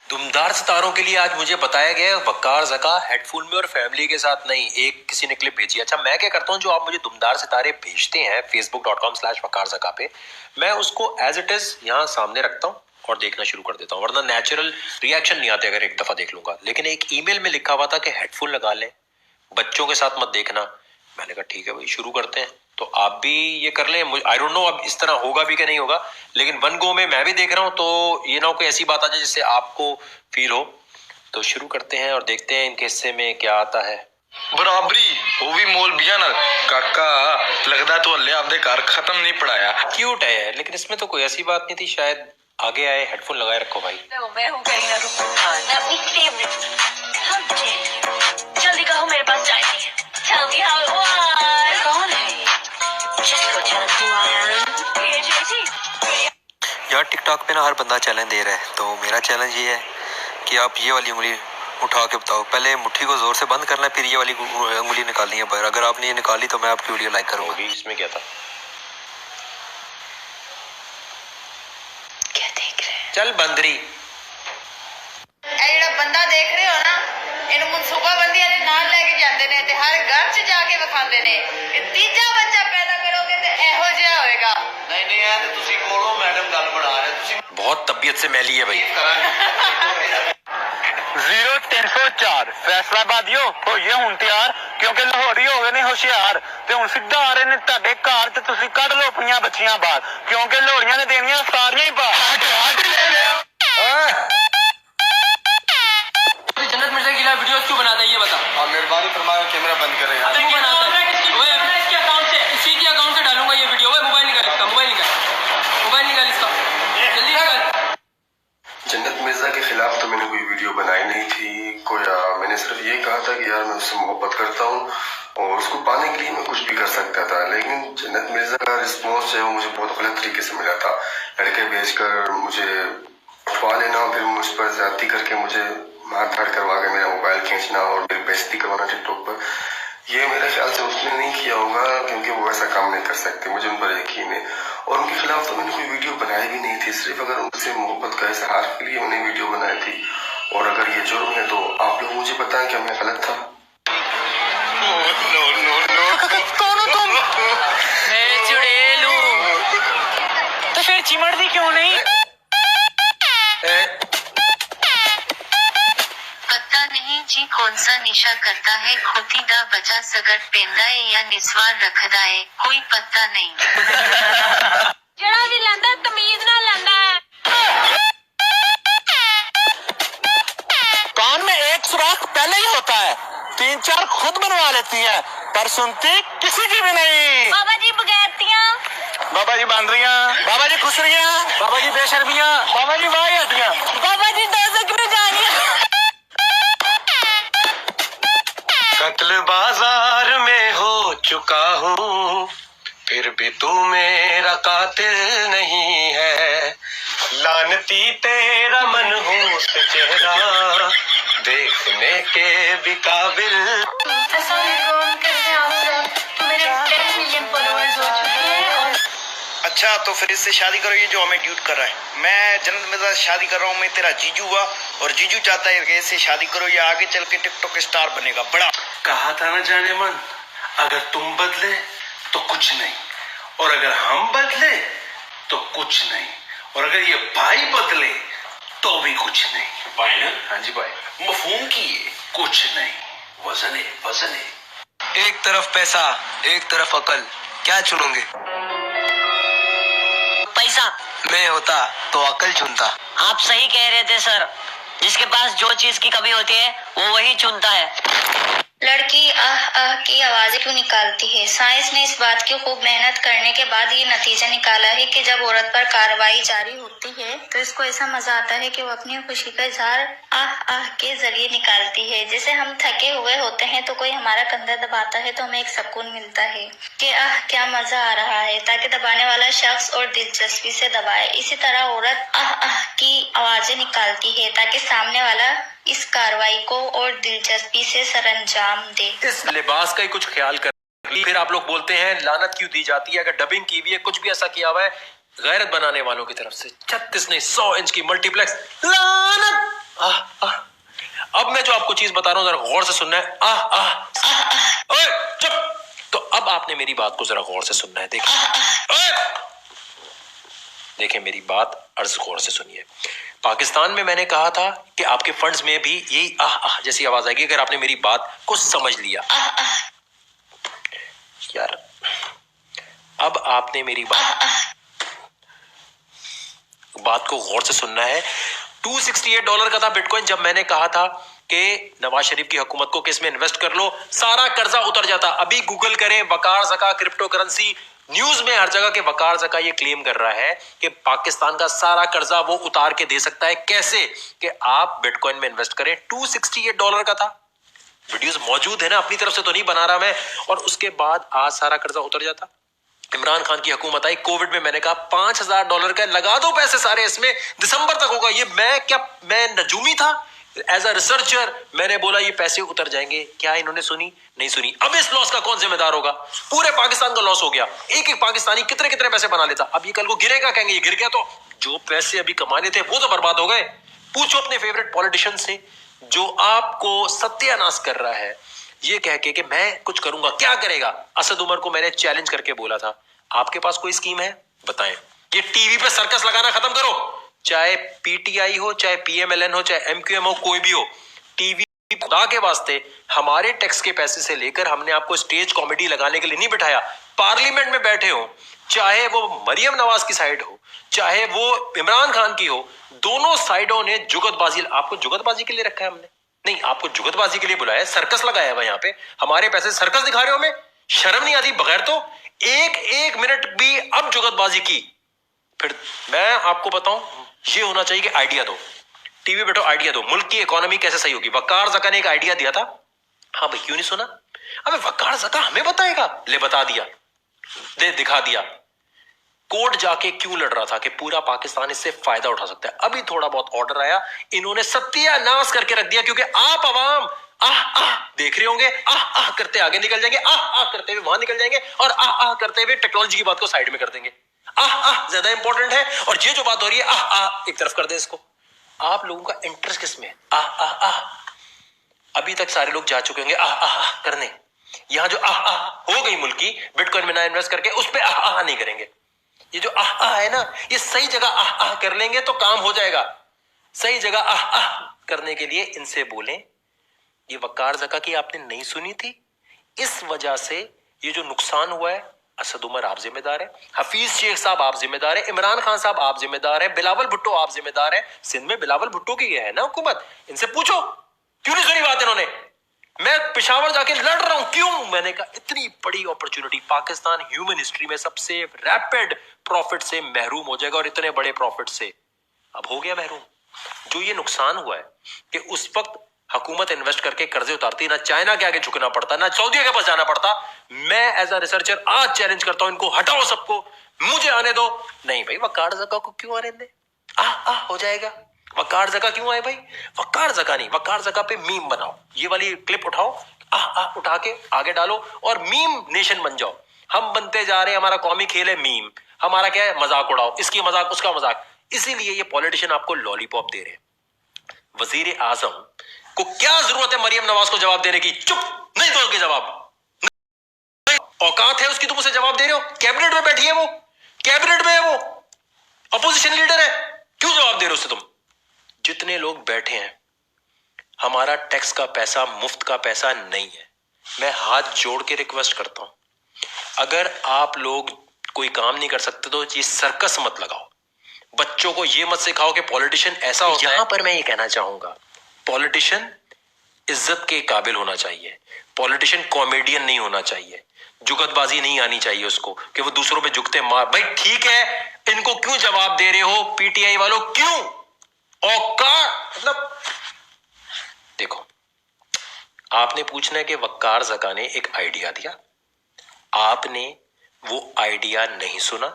दुमदार सितारों के लिए आज मुझे बताया गया है वकार ज़का हेडफोन में और फैमिली के साथ नहीं। एक किसी ने क्लिप भेजी। अच्छा, मैं क्या करता हूँ, जो आप मुझे दुमदार सितारे भेजते हैं facebook.com/वकार ज़का पे, मैं उसको एज इट इज यहाँ सामने रखता हूँ और देखना शुरू कर देता हूँ, वरना नेचुरल रिएक्शन नहीं आते अगर एक दफा देख लूंगा। लेकिन एक ईमेल में लिखा हुआ था कि हेडफोन लगा लें, बच्चों के साथ मत देखना। मैंने कहा ठीक है भाई, शुरू करते हैं। तो आप भी ये कर लें। आई डोंट नो अब इस तरह होगा भी कि नहीं होगा, लेकिन वन गो में मैं भी देख रहा हूं, तो ये ना हो कोई ऐसी बात आ जाए जिससे आपको फील हो। तो शुरू करते हैं और देखते हैं इनके हिस्से में क्या आता है। बराबरी वो भी मौलवियां नाल काका लगदा तो हल्ले आपदे घर खत्म नहीं पढ़ाया। क्यूट है, लेकिन इसमें तो कोई ऐसी बात नहीं थी। शायद आगे आए। हेडफोन लगाए रखो भाई। मैं हूँ करीना कपूर खान, मैं अपनी फेवरेट। जल्दी कहो मेरे पास टाइम नहीं है। Tell me how it was। कौन है ये? जिसको जान हुआ है। यार टिकटॉक पे ना हर बंदा चैलेंज दे रहा है, तो मेरा चैलेंज ये है कि आप ये वाली उंगली उठा के बताओ। पहले मुट्ठी को जोर से बंद करना है, फिर ये वाली उंगली निकालनी है बाहर। अगर आपने ये निकाली तो मैं आपकी वीडियो लाइक करूंगा। इसमें क्या था? क्या देख रहे हैं? चल बंदरी। ਜਿਹੜਾ ਬੰਦਾ ਦੇਖ ਰਹੇ ਹੋ ਨਾ, ਇਹਨੂੰ ਮਨਸੂਬਾਬੰਦੀ ਵਾਲੇ ਨਾਲ ਲੈ ਕੇ ਜਾਂਦੇ ਨੇ ਤੇ ਹਰ ਘਰ 'ਚ ਜਾ ਕੇ ਵਿਖਾਉਂਦੇ ਨੇ ਕਿ ਤੀਜਾ ਬੱਚਾ ਪੈਦਾ ਕਰੋਗੇ ਤੇ ਇਹੋ ਜਿਹਾ ਹੋਏਗਾ। नहीं नहीं यार तुसी कोलो मैडम गल बढ़ा रहे तुसी बहुत तबीयत से मैली है भाई। 0304 फैसलाबादियों होइए हुण तैयार क्योंकि लाहौरी हो गए ने होशियार ते हुण सिद्धा आ रहे ने तुहाडे घर ते तुसी कढ लो अपनियां बच्चियां बाहर क्योंकि लाहौरियां ने देनियां सारियां ही बाहर। जन्नत मिर्जा की लाइव वीडियोस क्यों बनाता है ये बता। आप मेहरबानी फरमाए कैमरा बंद करें यार। क्यों बनाता है? ओए इसके अकाउंट से, इसी के अकाउंट से डालूंगा ये वीडियो। ओए मोबाइल निकाल इसका, मोबाइल निकाल इसका, जल्दी निकाल। जन्नत मिर्जा के खिलाफ तो मैंने कोई वीडियो बनाई नहीं थी। मैंने सिर्फ ये कहा था कि यार मैं उससे मोहब्बत करता हूँ और उसको पाने के लिए मैं कुछ भी कर सकता था। लेकिन जन्नत मिर्जा का रिस्पॉन्स जो है वो मुझे बहुत गलत तरीके से मिला था। लड़के भेजकर मुझे उठवा लेना, फिर मुझ पर ज्यादती करके मुझे मार धाड़ करवा के मेरा मोबाइल खींचना और मेरी बेइज्जती करवाना टिकटॉक पर, ये मेरे ख्याल से उसने नहीं किया होगा क्योंकि वो ऐसा काम नहीं कर सकते। मुझे उन पर यकीन है और उनके खिलाफ तो मैंने कोई वीडियो बनाई भी नहीं थी। सिर्फ अगर उनसे मोहब्बत का इजहार के लिए मैंने वीडियो बनाई थी। और अगर ये जुर्म है तो आप लोग मुझे बताएं कि मैं गलत था। कौन हो तुम? मैं चुड़ैलू। तो फिर चिमड़ती क्यों नहीं? पता नहीं जी कौन सा निशा करता है, खोती दा बचा सगट पेंदा है या निस्वार रखदा है, कोई पता नहीं। जड़ा भी लंदा तमीज ना लंदा है। कान में एक सुराख पहले ही होता है, 3-4 खुद बनवा लेती है पर सुनती किसी की भी नहीं। बाबा जी बगैरतियां, बाबा जी बांदरियां, बाबा जी खुसरियां, बाबा जी बेशर्मियां, बाबा जी वाहियतियां, बाबा जी दोज़ख में जानिया। कत्ल बाजार में हो चुका हूँ फिर भी तू मेरा कातिल नहीं है। लानती तेरा मनहूस चेहरा देखने के भी काबिल। अस्सलामुअलैकुम, कैसे हैं आप सब? मेरे 10 मिलियन फॉलोअर्स हो चुके हैं और अच्छा तो फिर इससे शादी करो, ये जो हमें ड्यूट कर रहा है। मैं जन्नत मिर्जा से शादी कर रहा हूँ, मैं तेरा जीजू हुआ और जीजू चाहता है कि इससे शादी करो, ये आगे चल के टिकटॉक स्टार बनेगा बड़ा। कहा था ना जाने मन, अगर तुम बदले तो कुछ नहीं और अगर हम बदले तो कुछ नहीं और अगर ये भाई बदले तो भी कुछ नहीं। भाई ना? हाँ जी भाई। मफहूम की है कुछ नहीं, वजन है वजन है। एक तरफ पैसा, एक तरफ अकल, क्या चुनोगे? पैसा। मैं होता तो अकल चुनता। आप सही कह रहे थे सर, जिसके पास जो चीज की कमी होती है वो वही चुनता है। लड़की आह आह की आवाजें क्यों निकालती है? साइंस ने इस बात की खूब मेहनत करने के बाद ये नतीजा निकाला है कि जब औरत पर कार्रवाई जारी होती है तो इसको ऐसा मजा आता है कि वो अपनी खुशी का इजहार आह आह के जरिए निकालती है। जैसे हम थके हुए होते हैं तो कोई हमारा कंधा दबाता है तो हमें एक सुकून मिलता है कि आह क्या मजा आ रहा है, ताकि दबाने वाला शख्स और दिलचस्पी से दबाए। इसी तरह औरत आह आह की आवाजें निकालती है ताकि सामने वाला इस कार्रवाई को और दिलचस्पी से सरंजाम दे। इस लिबास का ही कुछ ख्याल कर। फिर आप लोग बोलते हैं लानत क्यों दी जाती है? अगर डबिंग की हुई है, कुछ भी ऐसा किया हुआ है गैरत बनाने वालों की तरफ से 36 नहीं 100 इंच की मल्टीप्लेक्स लानत अब मैं जो आपको चीज बता रहा हूं जरा गौर से सुनना है। ओए चुप। तो अब आपने मेरी बात को जरा गौर से सुनना है। देखिए मेरी बात अर्ज गौर से सुनिए। पाकिस्तान में मैंने कहा था कि आपके फंड्स में भी यही जैसी आवाज आएगी अगर आपने मेरी बात को समझ लिया। यार अब आपने मेरी बात को गौर से सुनना है। $268 का था बिटकॉइन जब मैंने कहा था कि नवाज शरीफ की हुकूमत को किस में इन्वेस्ट कर लो, सारा कर्जा उतर जाता। अभी गूगल करें वकार ज़का क्रिप्टो करेंसी, न्यूज में हर जगह के वकार ज़का ये क्लेम कर रहा है कि पाकिस्तान का सारा कर्जा वो उतार के दे सकता है। कैसे? कि आप बिटकॉइन में इन्वेस्ट करें। $268 का था, वीडियोस मौजूद है ना, अपनी तरफ से तो नहीं बना रहा मैं। और उसके बाद आज सारा कर्जा उतर जाता। इमरान खान की हुकूमत आई, कोविड में मैंने कहा $5000 का लगा दो पैसे सारे इसमें, दिसंबर तक होगा। ये मैं नजूमी था? एज अ रिसर्चर मैंने बोला ये पैसे उतर जाएंगे। क्या इन्होंने सुनी? नहीं सुनी। अब इस लॉस का कौन जिम्मेदार होगा? पूरे पाकिस्तान का लॉस हो गया। एक एक पाकिस्तानी कितने कितने पैसे बना लेता। अब ये कल को गिरेगा, कहेंगे ये गिर गया तो जो पैसे अभी कमाने थे वो तो बर्बाद हो गए। पूछो अपने फेवरेट पॉलिटिशियन से जो आपको सत्यानाश कर रहा है ये कह के कि मैं कुछ करूंगा। क्या करेगा? असद उमर को मैंने चैलेंज करके बोला था आपके पास कोई स्कीम है बताएं। ये टीवी पे सर्कस लगाना खत्म करो, चाहे पीटीआई हो, चाहे पीएमएलएन हो, चाहे एमक्यूएम हो, कोई भी हो। टीवी खुदा के वास्ते हमारे टैक्स के पैसे से लेकर हमने आपको स्टेज कॉमेडी लगाने के लिए नहीं बिठाया। पार्लियामेंट में बैठे हो, चाहे वो मरियम नवाज की साइड हो, चाहे वो इमरान खान की हो, दोनों साइडों ने जुगतबाजी, आपको जुगतबाजी के लिए रखा है हमने? नहीं, आपको जुगतबाजी के लिए बुलाया, सर्कस लगाया हुआ यहाँ पे। हमारे पैसे सर्कस दिखा रहे हो हमें? शर्म नहीं आती? बगैर तो एक मिनट भी अब जुगतबाजी की। फिर मैं आपको बताऊं, ये होना चाहिए कि आइडिया दो, टीवी बैठो आइडिया दो, मुल्क की इकोनॉमी कैसे सही होगी। वकार ज़का ने एक आइडिया दिया था। हाँ भाई, क्यों नहीं सुना? अबे वकार ज़का हमें बताएगा? ले बता दिया, दिखा दिया। कोर्ट जाके क्यों लड़ रहा था कि पूरा पाकिस्तान इससे फायदा उठा सकता है। अभी थोड़ा बहुत ऑर्डर आया, इन्होंने सत्यानाश करके रख दिया, क्योंकि आप अवाम देख रहे होंगे, करते आगे निकल जाएंगे, करते हुए वहां निकल जाएंगे, और करते हुए टेक्नोलॉजी की बात को साइड में कर देंगे। ज्यादा इंपॉर्टेंट है, और ये जो बात हो रही है एक तरफ कर दे इसको। आप लोगों का इंटरेस्ट किसमें है? अभी तक सारे लोग जा चुके होंगे करने। यहां जो हो गई मुल्क की, बिटकॉइन में ना इन्वेस्ट करके उस पर नहीं करेंगे। ये जो है ना, ये सही जगह कर लेंगे तो काम हो जाएगा। सही जगह करने के लिए इनसे बोलें ये वकार ज़का की आपने नहीं सुनी थी, इस वजह से ये जो नुकसान हुआ है, असद उमर आप जिम्मेदार है, हफीज शेख साहब आप जिम्मेदार है, इमरान खान साहब आप जिम्मेदार है, बिलावल भुट्टो आप जिम्मेदार है। सिंध में बिलावल भुट्टो की है ना हुकूमत, इनसे पूछो क्यों नहीं सुनी बात इन्होंने। मैं पेशावर जाके लड़ रहा हूं, क्यों? मैंने कहा इतनी बड़ी अपॉर्चुनिटी, पाकिस्तान ह्यूमन हिस्ट्री में सबसे रैपिड प्रॉफिट से महरूम हो जाएगा, और इतने बड़े प्रॉफिट से अब हो गया महरूम। जो ये नुकसान हुआ है कि उस वक्त हुकूमत इन्वेस्ट करके कर्जे उतारती, ना चाइना के आगे झुकना पड़ता, ना सऊदी के पास जाना पड़ता। मैं एज अ रिसर्चर आज चैलेंज करता हूं इनको, हटाओ सबको, मुझे आने दो। नहीं भाई, वकार ज़का को क्यों आने दे? हो जाएगा। वकार ज़का क्यों आए भाई? वकार ज़का नहीं, वकार ज़का पे मीम बनाओ, ये वाली क्लिप उठाओ, उठा के आगे डालो और मीम नेशन बन जाओ। हम बनते जा रहे हैं, हमारा कौमी खेल है मीम, हमारा क्या है? मजाक उड़ाओ, इसकी मजाक उसका मजाक। इसीलिए ये पॉलिटिशियन आपको लॉलीपॉप दे रहे हैं। वजीर आजम को क्या जरूरत है मरियम नवाज को जवाब देने की? चुप, नहीं दोगे जवाब, औकात है उसकी, तुम उसे जवाब दे रहे हो? कैबिनेट में बैठी है वो, कैबिनेट में है वो, अपोजिशन लीडर है, क्यों जवाब दे रहे हो उसे तुम? जितने लोग बैठे हैं, हमारा टैक्स का पैसा मुफ्त का पैसा नहीं है। मैं हाथ जोड़ के रिक्वेस्ट करता हूं, अगर आप लोग कोई काम नहीं कर सकते तो ये सर्कस मत लगाओ। बच्चों को ये मत सिखाओ कि पॉलिटिशियन ऐसा होता है। यहां पर मैं ये कहना चाहूंगा, पॉलिटिशियन इज्जत के काबिल होना चाहिए, पॉलिटिशियन कॉमेडियन नहीं होना चाहिए, जुगतबाजी नहीं आनी चाहिए उसको कि वो दूसरों पे झुकते मार। भाई ठीक है, इनको क्यों जवाब दे रहे हो पीटीआई वालों, क्यों? औकात मतलब देखो, आपने पूछना है कि वकार ज़का ने एक आइडिया दिया, आपने वो आइडिया नहीं सुना।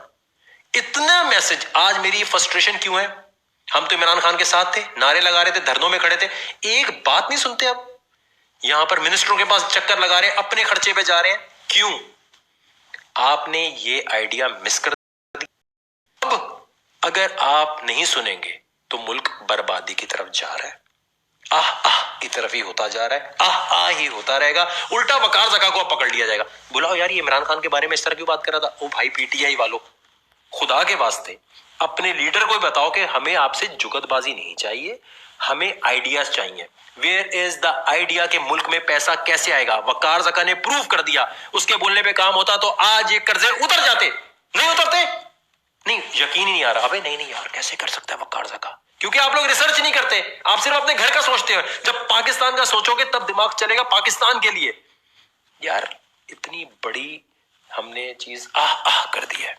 इतना मैसेज, आज मेरी फ्रस्ट्रेशन क्यों है? हम तो इमरान खान के साथ थे, नारे लगा रहे थे, धरनों में खड़े थे, एक बात नहीं सुनते। अब यहां पर मिनिस्टरों के पास चक्कर लगा रहे हैं, अपने खर्चे पे जा रहे हैं, क्यों? आपने ये आइडिया मिस कर दिया। अब अगर आप नहीं सुनेंगे तो मुल्क बर्बादी की तरफ जा रहा है। आह आह की तरफ ही होता जा रहा है, आह आह ही होता रहेगा। उल्टा वकार ज़का को अब पकड़ लिया जाएगा। बुलाओ यार, ये इमरान खान के बारे में इस तरह क्यों बात कर रहा था? ओ भाई पीटीआई वालों, खुदा के वास्ते अपने लीडर को बताओ कि हमें आपसे जुगतबाजी नहीं चाहिए, हमें आइडियाज चाहिए। वेयर इज द आइडिया के मुल्क में पैसा कैसे आएगा? वकार ज़का ने प्रूव कर दिया। उसके बोलने पे काम होता तो आज ये कर्जे उतर जाते। नहीं उतरते, नहीं, यकीन ही नहीं आ रहा। अबे नहीं यार, कैसे कर सकता है वकार ज़का? क्योंकि आप लोग रिसर्च नहीं करते, आप सिर्फ अपने घर का सोचते हो। जब पाकिस्तान का सोचोगे तब दिमाग चलेगा पाकिस्तान के लिए। यार इतनी बड़ी हमने चीज आह आह कर दी है।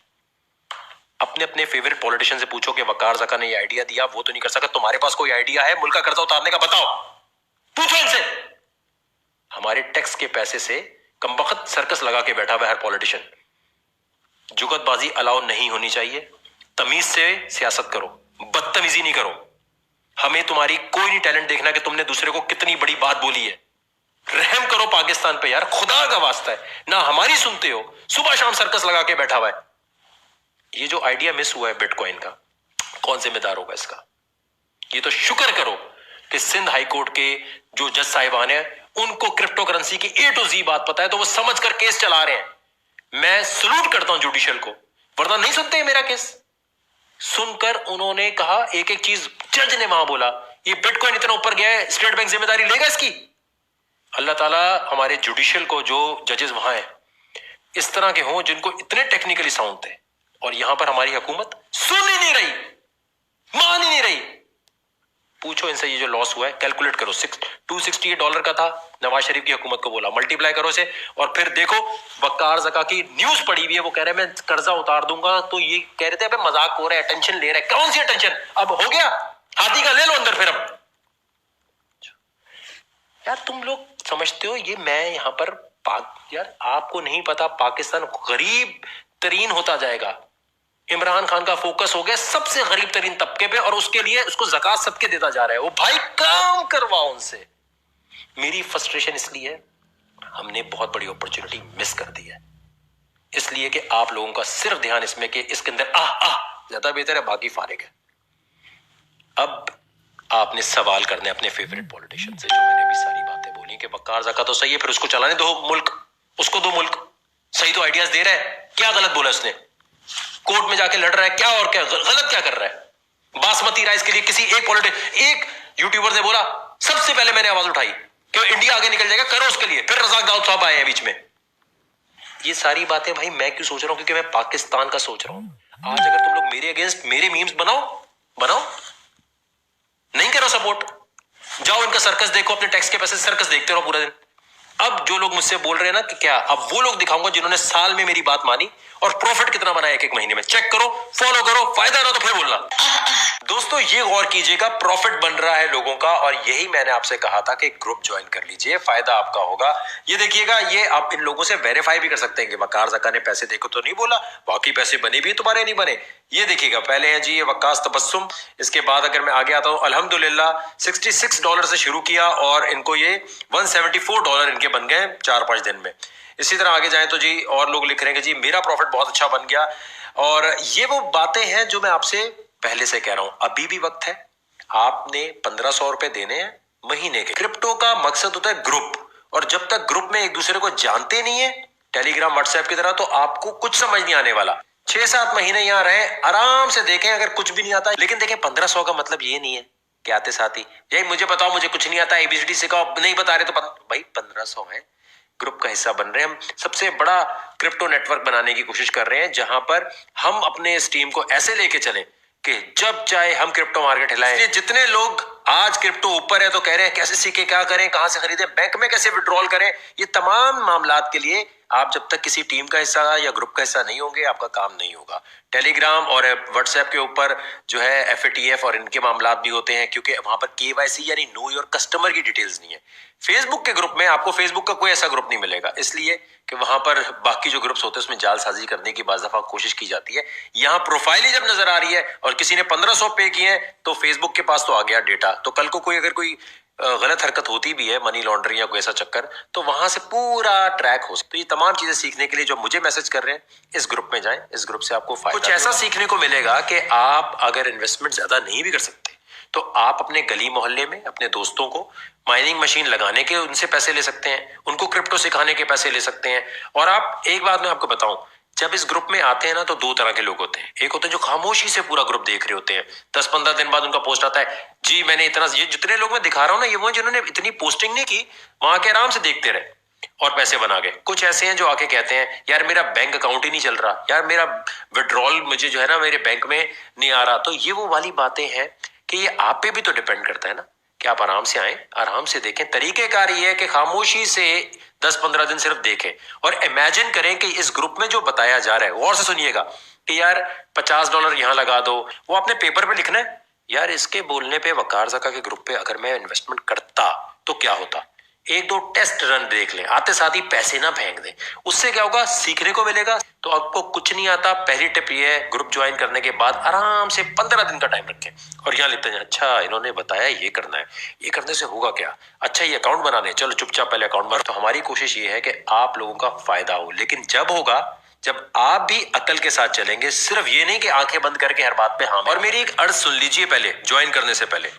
अपने अपने फेवरेट पॉलिटिशियन से पूछो कि वकार ज़का ने ये आइडिया दिया, वो तो नहीं कर सका। तुम्हारे पास कोई आइडिया है मुल्क का कर्जा उतारने का? बताओ, पूछो इनसे। हमारे टैक्स के पैसे से कमबख्त सर्कस लगा के बैठा हुआ हर पॉलिटिशियन। जुगतबाजी अलाउ नहीं होनी चाहिए। तमीज से सियासत करो, बदतमीजी नहीं करो। हमें तुम्हारी कोई नहीं टैलेंट देखना कि तुमने दूसरे को कितनी बड़ी बात बोली है। रहम करो पाकिस्तान पे यार, खुदा का वास्ता है। ना हमारी सुनते हो, सुबह शाम सर्कस लगा के बैठा हुआ है। ये जो आइडिया मिस हुआ है बिटकॉइन का, कौन जिम्मेदार होगा इसका? ये तो शुक्र करो कि सिंध हाईकोर्ट के जो जज साहिबान है उनको क्रिप्टो करेंसी की A to Z बात पता है, तो वो समझ कर केस चला रहे हैं। मैं सलूट करता हूं जुडिशियल को, वरना नहीं सुनते मेरा केस। सुनकर उन्होंने कहा एक एक चीज, जज ने वहां बोला ये बिटकॉइन इतना ऊपर गया है, स्टेट बैंक जिम्मेदारी लेगा इसकी? अल्लाह ताला हमारे जुडिशियल को, जो जजेस वहां है, इस तरह के हों जिनको इतने टेक्निकली साउंड थे। और यहां पर हमारी हुकूमत सुन ही नहीं रही, मान ही नहीं रही। पूछो इनसे ये जो लॉस हुआ है, कैलकुलेट करो। $268 का था, नवाज शरीफ की हुकूमत को बोला, मल्टीप्लाई करो इसे। और फिर देखो वकार ज़का की न्यूज पड़ी हुई है, वो कह रहे हैं मैं कर्जा उतार दूंगा। तो ये कह रहे थे अबे मजाक हो रहा है, टेंशन ले रहा है। कौन सी टेंशन? अब हो गया, हाथी का ले लो अंदर। फिर अब यार तुम लोग समझते हो ये मैं यहां पर यार आपको नहीं पता पाकिस्तान गरीब तरीन होता जाएगा। इमरान खान का फोकस हो गया सबसे गरीब तरीन तबके पे, और उसके लिए उसको ज़कात सबके देता जा रहा है। वो भाई काम करवाओ उनसे। मेरी फ्रस्ट्रेशन इसलिए है, हमने बहुत बड़ी अपॉर्चुनिटी मिस कर दी है, इसलिए कि आप लोगों का सिर्फ ध्यान इसमें कि इसके अंदर आह आह ज्यादा बेहतर है, बाकी फारिग है। अब आपने सवाल करने अपने फेवरेट पॉलिटिशियन से, जो मैंने अभी सारी बातें बोली कि वकार ज़का तो सही है, फिर उसको चलाने दो मुल्क, उसको दो मुल्क। सही तो आइडियाज दे रहा है, क्या गलत बोला उसने? कोर्ट में जाके लड़ रहा है क्या, और क्या गलत क्या कर रहा है? बासमती राइस के लिए किसी एक यूट्यूबर ने बोला, सबसे पहले मैंने आवाज उठाई कि इंडिया आगे निकल जाएगा, करो उसके लिए। फिर रज़ाक दाऊद साहब आए हैं बीच में। ये सारी बातें भाई मैं क्यों सोच रहा हूं? क्योंकि मैं पाकिस्तान का सोच रहा हूं। आज अगर तुम लोग मेरे अगेंस्ट मेरे मीम्स बनाओ, नहीं करो सपोर्ट, जाओ इनका सर्कस देखो, अपने टैक्स के पैसे सर्कस देखते रहो पूरा दिन। अब जो लोग मुझसे बोल रहे हैं ना कि क्या, अब वो लोग दिखाऊंगा जिन्होंने साल में मेरी बात मानी और प्रॉफिट कितना बनाया एक महीने में। चेक करो, फॉलो करो, फायदा ना तो फिर बोलना। दोस्तों ये गौर कीजिएगा, प्रॉफिट बन रहा है लोगों का, और यही मैंने आपसे कहा था कि ग्रुप ज्वाइन कर लीजिए, फायदा आपका होगा। ये देखिएगा, ये आप इन लोगों से वेरीफाई भी कर सकते हैं कि वकार ज़का ने पैसे देखो तो नहीं बोला, बाकी पैसे बने भी तुम्हारे नहीं बने। ये देखिएगा, पहले है जी ये वक्कास तबस्सुम, इसके बाद अगर मैं आगे आता हूं, अल्हम्दुलिल्लाह $66 से शुरू किया और इनको ये $174 इनके बन गए 4-5 दिन में। इसी तरह आगे जाए तो जी और लोग लिख रहे हैं कि जी मेरा प्रॉफिट बहुत अच्छा बन गया। और ये वो बातें हैं जो मैं आपसे पहले से कह रहा हूं, अभी भी वक्त है। आपने 1500 रुपए देने हैं महीने के। क्रिप्टो का मकसद होता है ग्रुप, और जब तक ग्रुप में एक दूसरे को जानते नहीं है, टेलीग्राम व्हाट्सएप की तरह, तो आपको कुछ समझ नहीं आने वाला। 6-7 महीने यहाँ रहे, आराम से देखें, अगर कुछ भी नहीं आता। लेकिन देखें 1500 का मतलब ये नहीं है कि आते साथ ही यही मुझे बताओ मुझे कुछ नहीं आता, ABCD सिखाओ, नहीं बता रहे तो भाई 1500 है, ग्रुप का हिस्सा बन रहे हैं। हम सबसे बड़ा क्रिप्टो नेटवर्क बनाने की कोशिश कर रहे हैं, जहां पर हम अपने इस टीम को ऐसे लेके चलें कि जब चाहे हम क्रिप्टो मार्केट हिलाएं। जितने लोग आज क्रिप्टो ऊपर है तो कह रहे हैं कैसे सीखे, क्या करें, कहां से खरीदें, बैंक में कैसे विड्रॉल करें, ये तमाम मामलात के लिए आप जब तक किसी टीम का हिस्सा या ग्रुप का हिस्सा नहीं होंगे, आपका काम नहीं होगा। टेलीग्राम और व्हाट्सएप के ऊपर जो है FATF और इनके मामलात भी होते हैं, क्योंकि वहां पर KYC यानी नो योर कस्टमर की डिटेल्स नहीं है। फेसबुक के ग्रुप में आपको फेसबुक का कोई ऐसा ग्रुप नहीं मिलेगा, इसलिए कि वहां पर बाकी जो ग्रुप्स होते हैं उसमें जालसाजी करने की बाज़ दफा कोशिश की जाती है। यहाँ प्रोफाइल ही जब नजर आ रही है और किसी ने 1500 पे किए हैं तो फेसबुक के पास तो आ गया डेटा। तो कल को कोई अगर कोई गलत हरकत होती भी है, मनी लॉन्ड्रिंग या कोई ऐसा चक्कर, तो वहां से पूरा ट्रैक हो सकता है। तो ये तमाम चीजें सीखने के लिए जो मुझे मैसेज कर रहे हैं, इस ग्रुप में जाएं, इस ग्रुप से आपको फायदा कुछ ऐसा सीखने को मिलेगा कि आप अगर इन्वेस्टमेंट ज्यादा नहीं भी कर सकते तो आप अपने गली मोहल्ले में अपने दोस्तों को माइनिंग मशीन लगाने के उनसे पैसे ले सकते हैं, उनको क्रिप्टो सिखाने के पैसे ले सकते हैं। और आप एक बात मैं आपको बताऊं, जब इस ग्रुप में आते हैं ना तो दो तरह के लोग होते हैं। एक होते हैं जो खामोशी से पूरा ग्रुप देख रहे होते हैं, 10-15 दिन बाद उनका पोस्ट आता है, जी मैंने इतना, ये जितने लोग मैं दिखा रहा हूं ना, ये वो जिन्होंने इतनी पोस्टिंग नहीं की, वहां के आराम से देखते रहे और पैसे बना गए। कुछ ऐसे हैं जो आके कहते हैं यार मेरा बैंक अकाउंट ही नहीं चल रहा, यार मेरा विड्रॉल मुझे जो है ना मेरे बैंक में नहीं आ रहा। तो ये वो वाली बातें हैं कि ये आप पे भी तो डिपेंड करता है ना कि आप आराम से आए, आराम से देखें। तरीकेकार ये है कि खामोशी से 10-15 दिन सिर्फ देखें और इमेजिन करें कि इस ग्रुप में जो बताया जा रहा है, गौर से सुनिएगा कि यार $50 यहां लगा दो, वो आपने पेपर पे लिखना है। यार इसके बोलने पे वकार ज़का के ग्रुप पे अगर मैं इन्वेस्टमेंट करता तो क्या होता, 1-2 टेस्ट रन देख लें, आते साथ ही पैसे ना फेंक दें। उससे क्या होगा, सीखने को मिलेगा। तो आपको कुछ नहीं आता, पहली टिप ये है, ग्रुप ज्वाइन करने के बाद आराम से 15 दिन का टाइम रखें और यहाँ लिखते हैं अच्छा इन्होंने बताया ये करना है, ये करने से होगा क्या, अच्छा ये अकाउंट बनाने, चलो चुपचाप पहले अकाउंट बना। तो हमारी कोशिश ये है कि आप लोगों का फायदा हो, लेकिन जब होगा जब आप भी अकल के साथ चलेंगे, सिर्फ ये नहीं कि आंखें बंद करके हर बात पे हाँ। और मेरी एक अर्ज सुन लीजिए पहले ज्वाइन करने से पहले।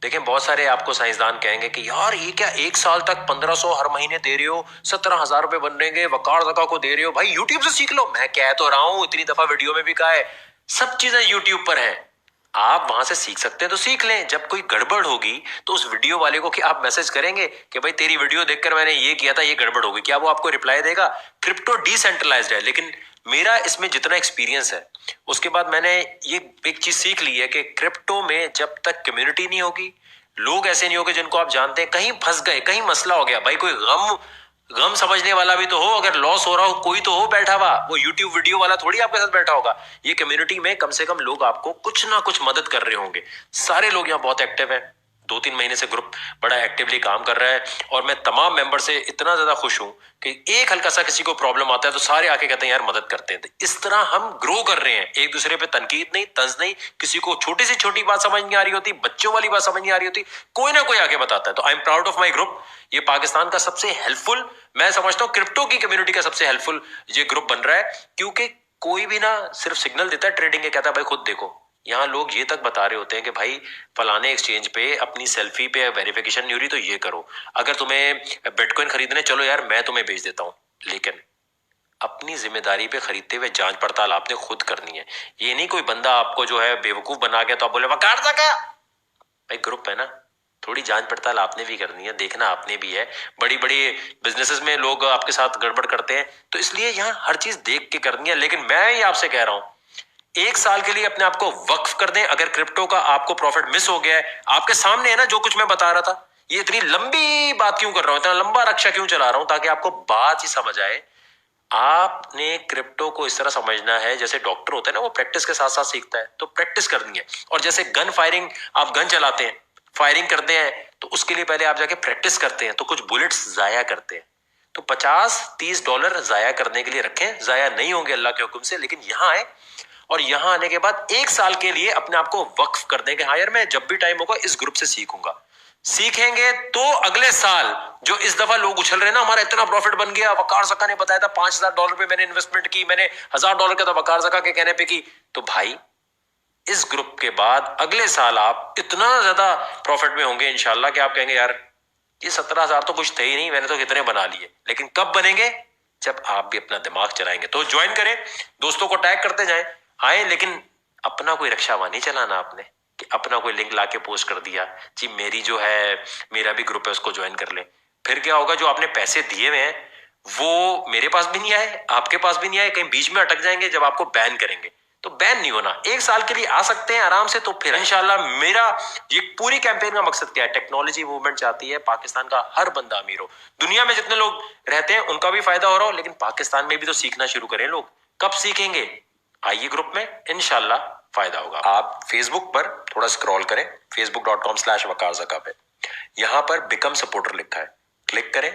देखें बहुत सारे आपको साइंसदान कहेंगे कि यार ये क्या 1 साल तक 1500 हर महीने दे रहे हो, 17,000 रुपए बन रहेंगे, वकार ज़का को दे रहे हो, भाई यूट्यूब से सीख लो। मैं कह तो रहा हूं, इतनी दफा वीडियो में भी कहा है, सब चीजें यूट्यूब पर हैं, आप वहां से सीख सकते हैं तो सीख लें। जब कोई गड़बड़ होगी तो उस वीडियो वाले को कि आप मैसेज करेंगे कि भाई तेरी वीडियो देखकर मैंने ये किया था, ये गड़बड़ होगी, क्या वो आपको रिप्लाई देगा? क्रिप्टो डिसेंट्रलाइज्ड है, लेकिन मेरा इसमें जितना एक्सपीरियंस है उसके बाद मैंने ये एक चीज सीख ली है कि क्रिप्टो में जब तक कम्युनिटी नहीं होगी, लोग ऐसे नहीं होंगे जिनको आप जानते हैं, कहीं फंस गए, कहीं मसला हो गया, भाई कोई गम समझने वाला भी तो हो, अगर लॉस हो रहा हो कोई तो हो बैठा हुआ, वो यूट्यूब वीडियो वाला थोड़ी आपके साथ बैठा होगा। ये कम्युनिटी में कम से कम लोग आपको कुछ ना कुछ मदद कर रहे होंगे। सारे लोग यहाँ बहुत एक्टिव हैं, 2-3 महीने से ग्रुप बड़ा एक्टिवली काम कर रहा है और मैं तमाम मेंबर से इतना ज्यादा खुश हूं कि एक हल्का सा किसी को प्रॉब्लम आता है तो सारे आके कहते हैं यार मदद करते हैं। इस तरह हम ग्रो कर रहे हैं, एक दूसरे पे तनकीद नहीं, तंज नहीं, किसी को छोटी से छोटी बात समझ नहीं आ रही होती, बच्चों वाली बात समझ नहीं आ रही होती, कोई ना कोई आके बताता है। तो I am proud of my group. ये पाकिस्तान का सबसे हेल्पफुल, मैं समझता हूँ क्रिप्टो की कम्युनिटी का सबसे हेल्पफुल ये ग्रुप बन रहा है, क्योंकि कोई भी ना सिर्फ सिग्नल देता है ट्रेडिंग के, कहता है भाई खुद देखो। यहाँ लोग ये तक बता रहे होते हैं कि भाई फलाने एक्सचेंज पे अपनी सेल्फी पे वेरिफिकेशन नहीं हो रही तो ये करो, अगर तुम्हें बिटकॉइन खरीदने चलो यार मैं तुम्हें भेज देता हूँ। लेकिन अपनी जिम्मेदारी पे खरीदते हुए जांच पड़ताल आपने खुद करनी है। ये नहीं कोई बंदा आपको जो है बेवकूफ बना गया तो आप बोले वकार ज़का। भाई ग्रुप है ना, थोड़ी जांच पड़ताल आपने भी करनी है, देखना आपने भी है। बड़ी बड़ी बिजनेसेस में लोग आपके साथ गड़बड़ करते हैं, तो इसलिए यहाँ हर चीज देख के करनी है। लेकिन मैं ये आपसे कह रहा हूं, 1 साल के लिए अपने आप को वक्फ कर दें। अगर क्रिप्टो का आपको प्रॉफिट मिस हो गया है, आपके सामने है ना जो कुछ मैं बता रहा था, ये इतनी लंबी बात क्यों कर रहा हूं, इतना लंबा रक्षा क्यों चला रहा हूं, ताकि आपको बात ही समझ आए। आपने क्रिप्टो को इस तरह समझना है जैसे डॉक्टर होता है ना, वो प्रैक्टिस के साथ साथ सीखता है, तो प्रैक्टिस करनी है। और जैसे गन फायरिंग, आप गन चलाते हैं, फायरिंग करते हैं, तो उसके लिए पहले आप जाके प्रैक्टिस करते हैं, तो कुछ बुलेट्स जाया करते हैं। तो $50-30 जाया करने के लिए रखें, जाया नहीं होंगे अल्लाह के हुक्म से। लेकिन यहाँ आए और यहाँ आने के बाद 1 साल के लिए अपने आप को वक्फ कर दें कि हाँ यार मैं जब भी टाइम होगा इस ग्रुप से सीखूंगा। सीखेंगे तो अगले साल जो इस दफा लोग उछल रहे हैं ना, हमारा इतना प्रॉफिट बन गया, वकार ज़का ने बताया था $5,000 पे मैंने इन्वेस्टमेंट की, मैंने $1,000 का था वकार ज़का के कहने पे की, तो भाई इस ग्रुप के बाद अगले साल आप इतना ज्यादा प्रॉफिट में होंगे इंशाल्लाह कि आप कहेंगे यार ये 17,000 तो कुछ थे ही नहीं, मैंने तो कितने बना लिए। लेकिन कब बनेंगे? जब आप भी अपना दिमाग चलाएंगे। तो ज्वाइन करें, दोस्तों को टैग करते जाएं, आए, लेकिन अपना कोई रक्षावा नहीं चलाना आपने कि अपना कोई लिंक लाके पोस्ट कर दिया जी मेरी जो है मेरा भी ग्रुप है उसको ज्वाइन कर ले। फिर क्या होगा, जो आपने पैसे दिए हुए हैं वो मेरे पास भी नहीं आए, आपके पास भी नहीं आए, कहीं बीच में अटक जाएंगे जब आपको बैन करेंगे। तो बैन नहीं होना, 1 साल के लिए आ सकते हैं आराम से। तो फिर इंशाल्लाह मेरा ये पूरी कैंपेन का मकसद क्या है, टेक्नोलॉजी मूवमेंट चाहती है पाकिस्तान का हर बंदा अमीर हो, दुनिया में जितने लोग रहते हैं उनका भी फायदा हो रहा हो, लेकिन पाकिस्तान में भी तो सीखना शुरू करें लोग। कब सीखेंगे? आइए ग्रुप में, इंशाल्लाह फायदा होगा। आप फेसबुक पर थोड़ा स्क्रॉल करें, facebook.com/वकार ज़का पे, यहां पर बिकम सपोर्टर लिखा है, क्लिक करें।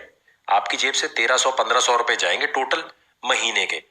आपकी जेब से 1300-1500 रुपए जाएंगे टोटल महीने के।